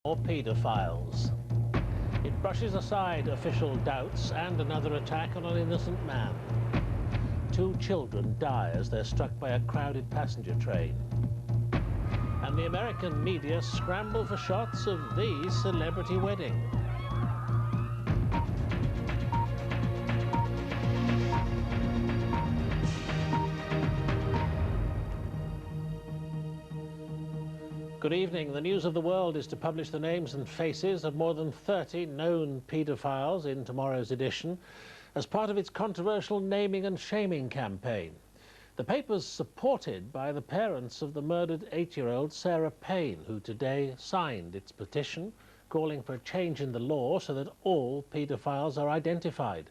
or paedophiles. It brushes aside official doubts and another attack on an innocent man. 2 children die as they're struck by a crowded passenger train. And the American media scramble for shots of the celebrity wedding. Good evening. The News of the World is to publish the names and faces of more than 30 known paedophiles in tomorrow's edition as part of its controversial naming and shaming campaign. The paper's supported by the parents of the murdered 8-year-old Sarah Payne, who today signed its petition calling for a change in the law so that all paedophiles are identified.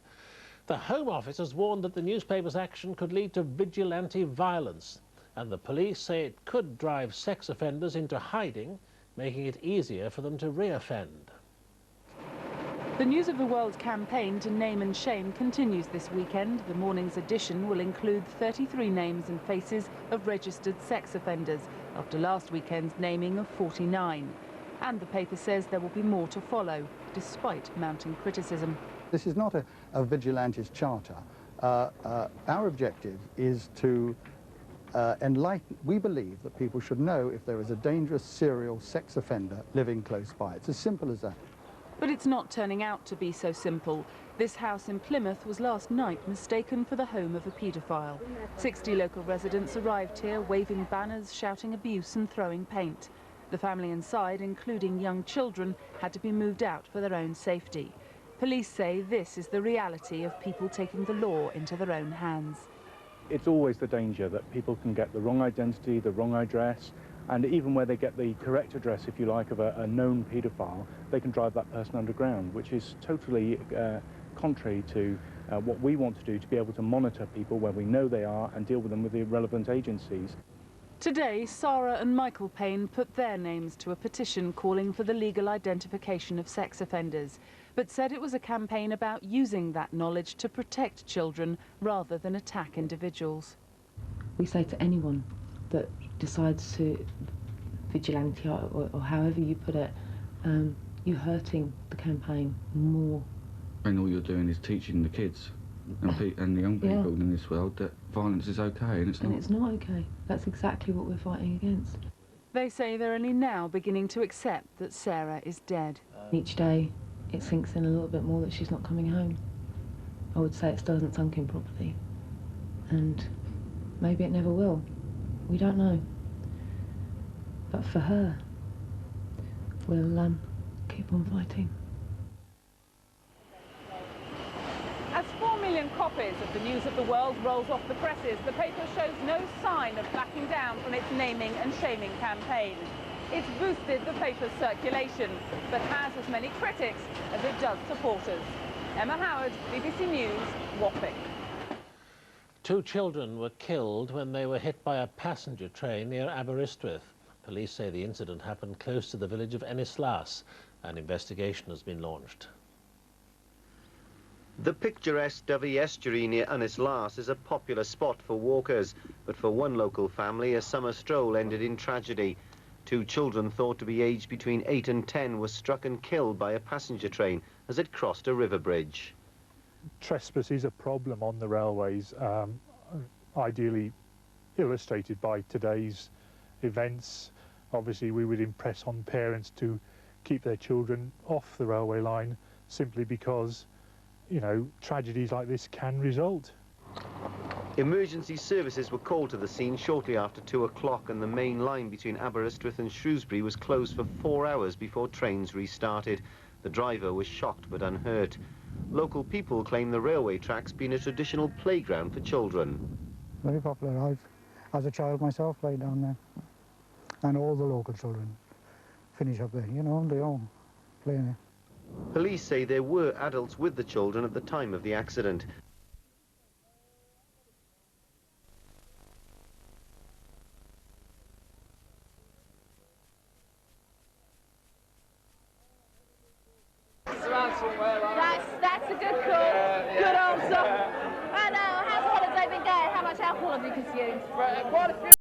The Home Office has warned that the newspaper's action could lead to vigilante violence, and the police say it could drive sex offenders into hiding, making it easier for them to re-offend. The News of the World campaign to name and shame continues this weekend. The morning's edition will include 33 names and faces of registered sex offenders, after last weekend's naming of 49. And the paper says there will be more to follow, despite mounting criticism. This is not a vigilante's charter. Our objective is to enlighten. We believe that people should know if there is a dangerous serial sex offender living close by. It's as simple as that. But it's not turning out to be so simple. This house in Plymouth was last night mistaken for the home of a paedophile. 60 local residents arrived here waving banners, shouting abuse and throwing paint. The family inside, including young children, had to be moved out for their own safety. Police say this is the reality of people taking the law into their own hands. It's always the danger that people can get the wrong identity, the wrong address, and even where they get the correct address, if you like, of a known paedophile, they can drive that person underground, which is totally contrary to what we want to do, to be able to monitor people where we know they are and deal with them with the relevant agencies. Today, Sarah and Michael Payne put their names to a petition calling for the legal identification of sex offenders, but said it was a campaign about using that knowledge to protect children rather than attack individuals. We say to anyone that decides to vigilante or however you put it, you're hurting the campaign more. And all you're doing is teaching the kids and the young people in this world that violence is okay, and it's not. And it's not okay. That's exactly what we're fighting against. They say they're only now beginning to accept that Sarah is dead. Each day it sinks in a little bit more that she's not coming home. I would say it still hasn't sunk in properly. And maybe it never will. We don't know. But for her, we'll keep on fighting. As 4 million copies of the News of the World rolls off the presses, the paper shows no sign of backing down from its naming and shaming campaign. It's boosted the paper's circulation, but has as many critics as it does supporters. Emma Howard, BBC News, Wapping. 2 children were killed when they were hit by a passenger train near Aberystwyth. Police say the incident happened close to the village of Ynys-Las. An investigation has been launched. The picturesque Dyfi estuary near Ynys-Las is a popular spot for walkers, but for one local family, a summer stroll ended in tragedy. 2 children thought to be aged between 8 and 10 were struck and killed by a passenger train as it crossed a river bridge. Trespass is a problem on the railways, ideally illustrated by today's events. Obviously, we would impress on parents to keep their children off the railway line, simply because, you know, tragedies like this can result. Emergency services were called to the scene shortly after 2 o'clock, and the main line between Aberystwyth and Shrewsbury was closed for 4 hours before trains restarted. The driver was shocked but unhurt. Local people claim the railway track's been a traditional playground for children. Very popular. I've, as a child myself, played down there. And all the local children finish up there, you know, they all play there. Police say there were adults with the children at the time of the accident. That's a good call. Yeah. Good answer. I know. How's the holiday been going? How much alcohol have you consumed? Quite a few.